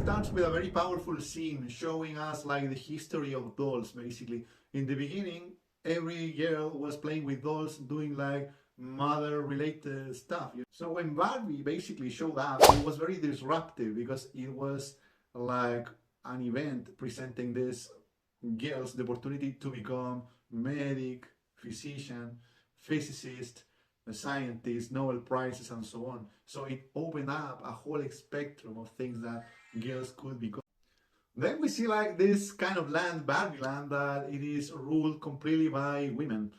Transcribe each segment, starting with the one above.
starts with a very powerful scene showing us like the history of dolls. Basically, in the beginning, every girl was playing with dolls, doing like mother related stuff. So when Barbie basically showed up, it was very disruptive because it was like an event presenting these girls the opportunity to become medic, physician, physicist, scientist, Nobel Prizes, and so on. So it opened up a whole spectrum of things that girls could become. Then we see like this kind of land, Barbie land, that it is ruled completely by women.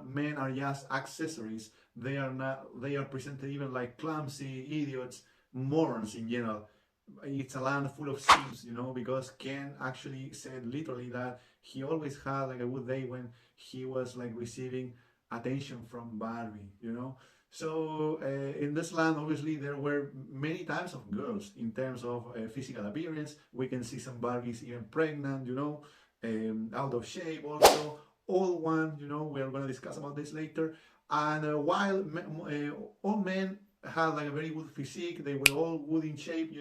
Men are just accessories. They are not. They are presented even like clumsy idiots, morons in general. It's a land full of simps, because Ken actually said literally that he always had like a good day when he was like receiving attention from Barbie. So in this land, obviously, there were many types of girls in terms of physical appearance. We can see some Barbies even pregnant, out of shape also. All one, we're going to discuss about this later. And while all men had like a very good physique, they were all good in shape,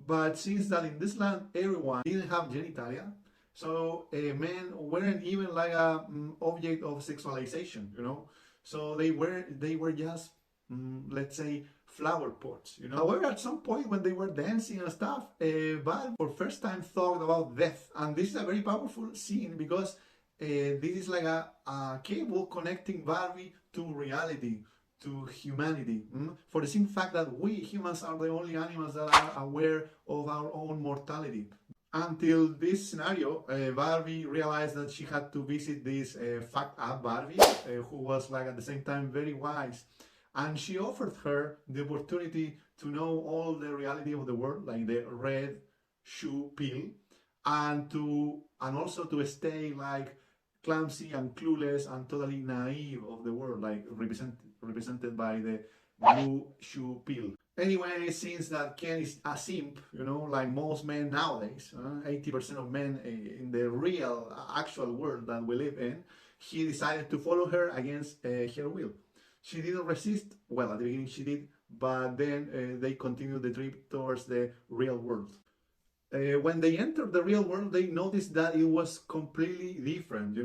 but since that in this land everyone didn't have genitalia, so men weren't even like a object of sexualization, so they were just let's say flower pots. However, at some point when they were dancing and stuff, Val for first time thought about death, and this is a very powerful scene because this is like a cable connecting Barbie to reality, to humanity, for the simple fact that we humans are the only animals that are aware of our own mortality. Until this scenario, Barbie realized that she had to visit this fucked up Barbie, who was like at the same time very wise, and she offered her the opportunity to know all the reality of the world, like the red shoe pill, and also to stay like clumsy and clueless and totally naive of the world, like represented by the blue shoe pill. Anyway, since that Ken is a simp, like most men nowadays, 80% of men in the real, actual world that we live in, he decided to follow her against her will. She didn't resist. Well, at the beginning she did, but then they continued the trip towards the real world. When they entered the real world, they noticed that it was completely different.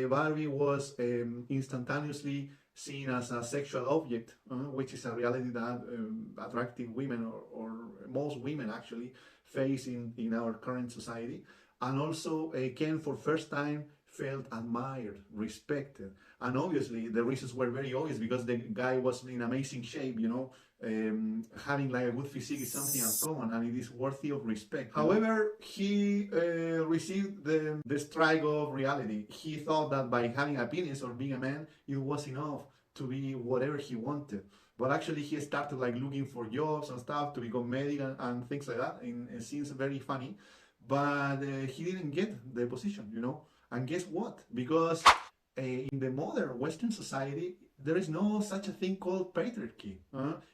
Barbie was instantaneously seen as a sexual object, which is a reality that attractive women or most women actually face in our current society. And also, Ken for first time felt admired, respected, and obviously the reasons were very obvious because the guy was in amazing shape. Having like a good physique is something uncommon and it is worthy of respect. However, he received the strike of reality. He thought that by having a penis or being a man, it was enough to be whatever he wanted. But actually, he started like looking for jobs and stuff to become medic and things like that. And it seems very funny, but he didn't get the position. And guess what? Because in the modern Western society, there is no such a thing called patriarchy.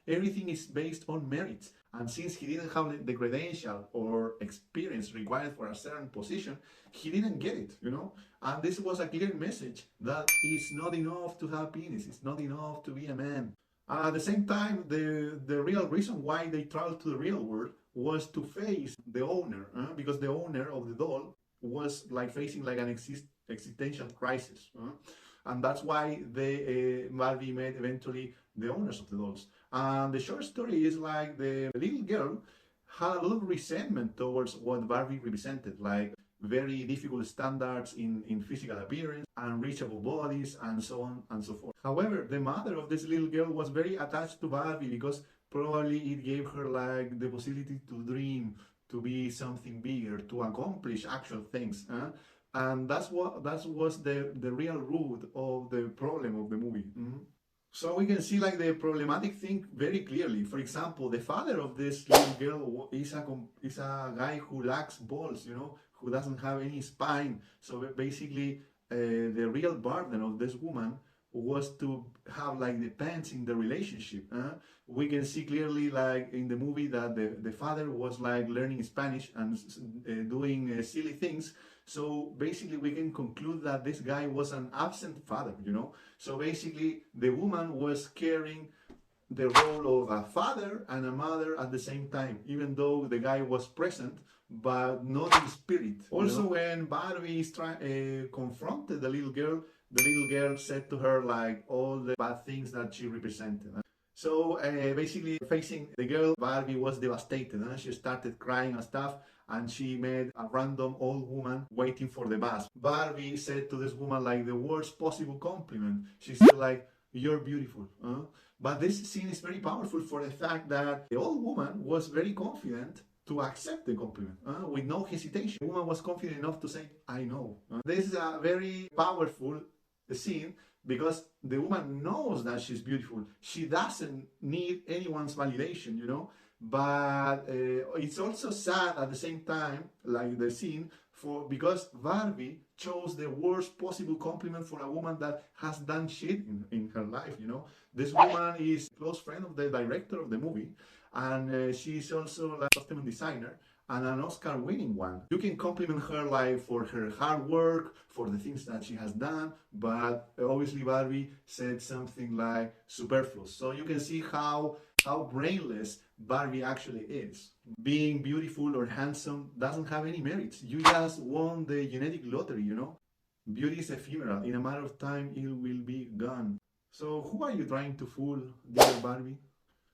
Everything is based on merit. And since he didn't have the credential or experience required for a certain position, he didn't get it, And this was a clear message that it's not enough to have penis, it's not enough to be a man. At the same time, the real reason why they traveled to the real world was to face the owner, because the owner of the doll was like facing like an existential crisis. And that's why Barbie met eventually the owners of the dolls. And the short story is like the little girl had a lot of resentment towards what Barbie represented, like very difficult standards in physical appearance, unreachable bodies, and so on and so forth. However, the mother of this little girl was very attached to Barbie because probably it gave her like the possibility to dream, to be something bigger, to accomplish actual things. And that was the real root of the problem of the movie. So we can see like the problematic thing very clearly. For example, the father of this little girl is a guy who lacks balls, who doesn't have any spine. So basically, the real burden of this woman was to have like the pants in the relationship. We can see clearly like in the movie that the father was like learning Spanish and doing silly things. So basically we can conclude that this guy was an absent father. So basically the woman was caring the role of a father and a mother at the same time, even though the guy was present, but not in spirit. Also, when Barbie confronted the little girl said to her like all the bad things that she represented. So basically, facing the girl, Barbie was devastated. She started crying and stuff, and she met a random old woman waiting for the bus. Barbie said to this woman like the worst possible compliment. She said like, "You're beautiful." But this scene is very powerful for the fact that the old woman was very confident to accept the compliment with no hesitation. The woman was confident enough to say, "I know." This is a very powerful scene because the woman knows that she's beautiful. She doesn't need anyone's validation, But it's also sad at the same time, like the scene, because Barbie chose the worst possible compliment for a woman that has done shit in her life, This woman is a close friend of the director of the movie, and she's also a costume designer and an Oscar-winning one. You can compliment her like for her hard work, for the things that she has done, but obviously Barbie said something like superfluous. So you can see how brainless Barbie actually is. Being beautiful or handsome doesn't have any merits. You just won the genetic lottery, Beauty is ephemeral. In a matter of time, it will be gone. So who are you trying to fool, dear Barbie?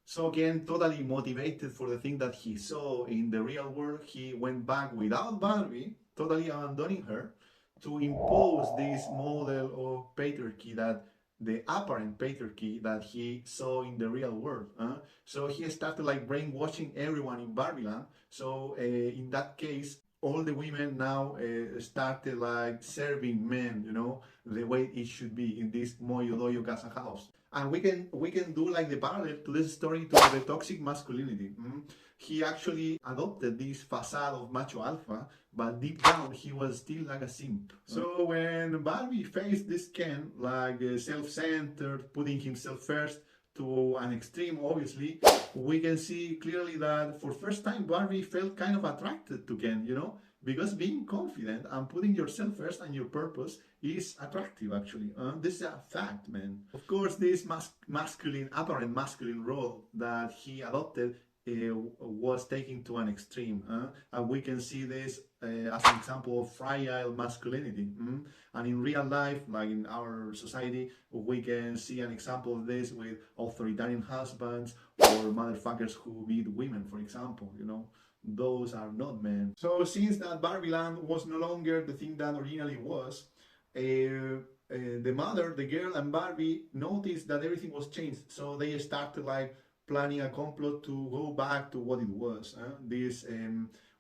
So again, totally motivated for the thing that he saw in the real world, he went back without Barbie, totally abandoning her, to impose this model of patriarchy, that the apparent patriarchy that he saw in the real world. So he started like brainwashing everyone in Barbieland. So in that case, all the women now started like serving men, the way it should be in this Moyo Doyo Casa house. And we can do like the parallel to this story to the toxic masculinity. He actually adopted this facade of macho alpha, but deep down he was still like a simp. So when Barbie faced this Ken, like self-centered, putting himself first to an extreme, obviously, we can see clearly that for first time Barbie felt kind of attracted to Ken, because being confident and putting yourself first and your purpose is attractive, actually. This is a fact, man. Of course, this apparent masculine role that he adopted was taken to an extreme. And we can see this as an example of fragile masculinity. And in real life, like in our society, we can see an example of this with authoritarian husbands or motherfuckers who beat women, for example, Those are not men. So since that Barbieland was no longer the thing that originally was, the mother, the girl, and Barbie noticed that everything was changed. So they started like planning a complot to go back to what it was. This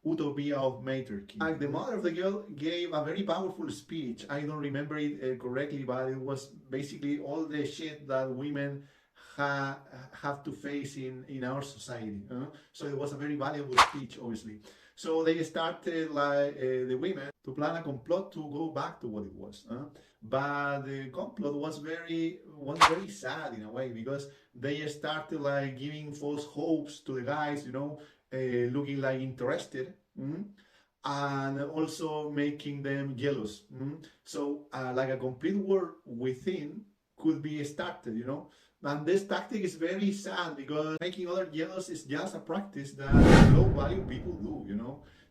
utopia of matriarchy. Like the mother of the girl gave a very powerful speech. I don't remember it correctly, but it was basically all the shit that women have to face in our society. So it was a very valuable speech, obviously. So they started like the women to plan a complot to go back to what it was. But the complot was very sad in a way, because they started like giving false hopes to the guys, looking like interested. And also making them jealous. So like a complete war within could be started, And this tactic is very sad because making others jealous is just a practice that low-value people do,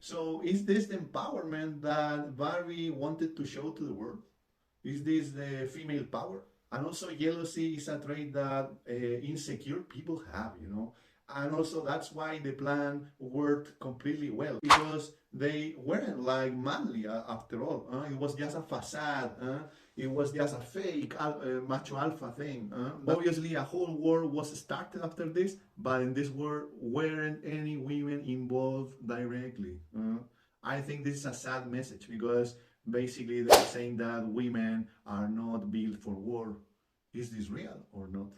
So is this the empowerment that Barbie wanted to show to the world? Is this the female power? And also jealousy is a trait that insecure people have, And also that's why the plan worked completely well, because they weren't like manly after all. It was just a facade. It was just a fake macho alpha thing. Obviously, a whole war was started after this, but in this war weren't any women involved directly. I think this is a sad message, because basically they're saying that women are not built for war. Is this real or not?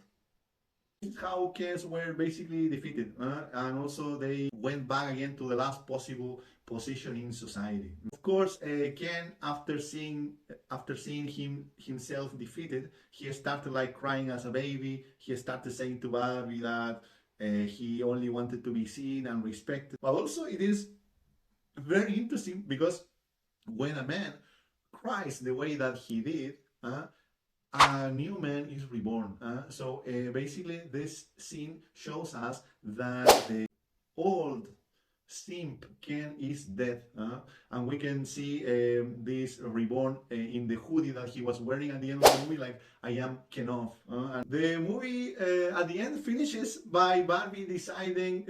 This is how Kens were basically defeated, and also they went back again to the last possible position in society. Of course, Ken, after seeing himself defeated, he started like crying as a baby. He started saying to Barbie that he only wanted to be seen and respected. But also it is very interesting, because when a man cries the way that he did, a new man is reborn. So basically, this scene shows us that the old simp Ken is dead, and we can see this reborn in the hoodie that he was wearing at the end of the movie, like I am Ken off. And the movie at the end finishes by Barbie deciding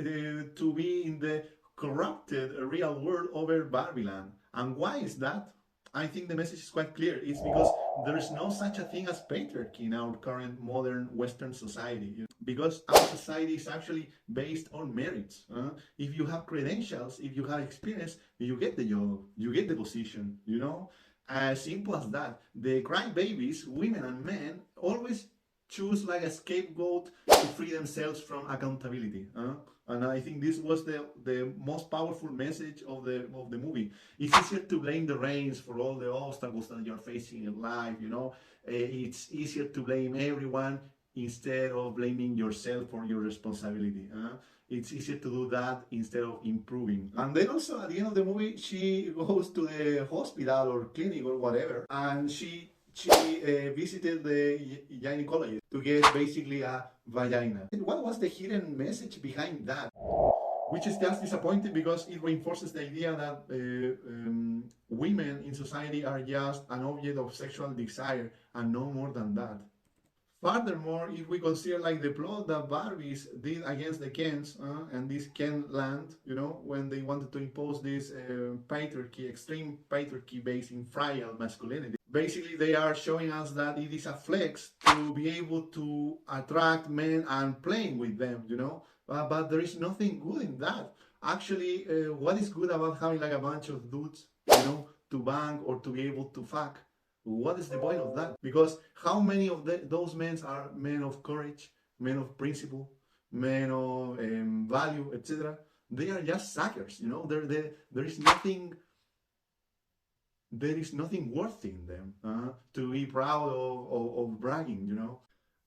to be in the corrupted real world over Barbie land. And why is that? I think the message is quite clear. It's because there is no such a thing as patriarchy in our current modern Western society. Because our society is actually based on merits. If you have credentials, if you have experience, you get the job, you get the position, you know? As simple as that. The crybabies, women and men, always choose like a scapegoat to free themselves from accountability. And I think this was the most powerful message of the movie. It's easier to blame the rains for all the obstacles that you're facing in life, you know. It's easier to blame everyone instead of blaming yourself for your responsibility. It's easier to do that instead of improving. And then also at the end of the movie, she goes to the hospital or clinic or whatever, and she visited the gynecologist to get basically a vagina. And what was the hidden message behind that? Which is just disappointing because it reinforces the idea that women in society are just an object of sexual desire and no more than that. Furthermore, if we consider like the plot that Barbies did against the Kens and this Ken land, you know, when they wanted to impose this patriarchy, extreme patriarchy based in frail masculinity, basically they are showing us that it is a flex to be able to attract men and playing with them, you know, but there is nothing good in that. Actually, what is good about having like a bunch of dudes, you know, to bang or to be able to fuck? What is the point of that? Because how many of those men are men of courage, men of principle, men of value, etc.? They are just suckers, you know. There is nothing worthy in them to be proud of bragging, you know.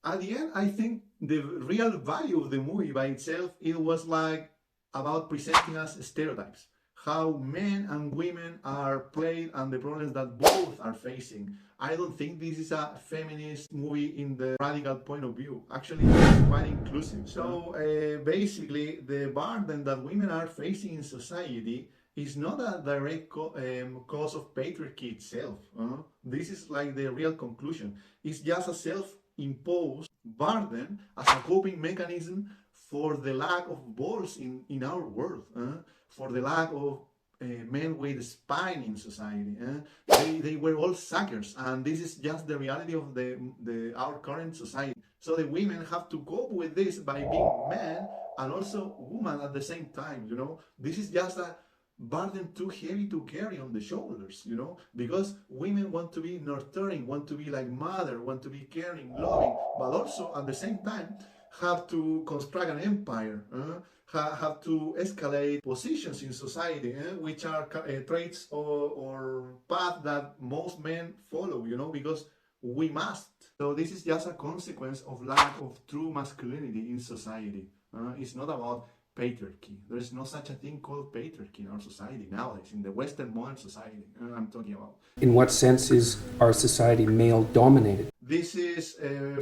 At the end, I think the real value of the movie by itself, it was like about presenting us stereotypes. How men and women are played and the problems that both are facing. I don't think this is a feminist movie in the radical point of view. Actually, it's quite inclusive. So basically, the burden that women are facing in society is not a direct cause of patriarchy itself. This is like the real conclusion. It's just a self-imposed burden as a coping mechanism for the lack of balls in our world, for the lack of men with spine in society. They were all suckers, and this is just the reality of our current society. So the women have to cope with this by being men and also woman at the same time, you know. This is just a burden too heavy to carry on the shoulders, you know, because women want to be nurturing, want to be like mother, want to be caring, loving, but also at the same time have to construct an empire, have to escalate positions in society, which are traits or path that most men follow, you know, because we must. So this is just a consequence of lack of true masculinity in society. It's not about patriarchy. There is no such a thing called patriarchy in our society nowadays, in the Western modern society I'm talking about. In what sense is our society male dominated? This is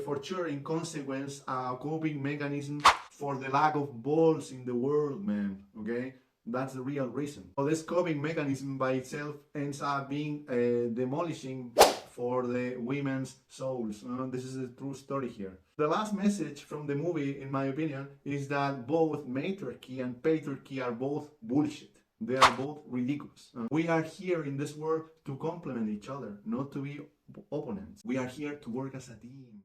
for sure in consequence a coping mechanism for the lack of balls in the world, man, okay? That's the real reason. So this coping mechanism by itself ends up being demolishing for the women's souls. This is a true story here. The last message from the movie, in my opinion, is that both matriarchy and patriarchy are both bullshit. They are both ridiculous. We are here in this world to complement each other, not to be opponents. We are here to work as a team.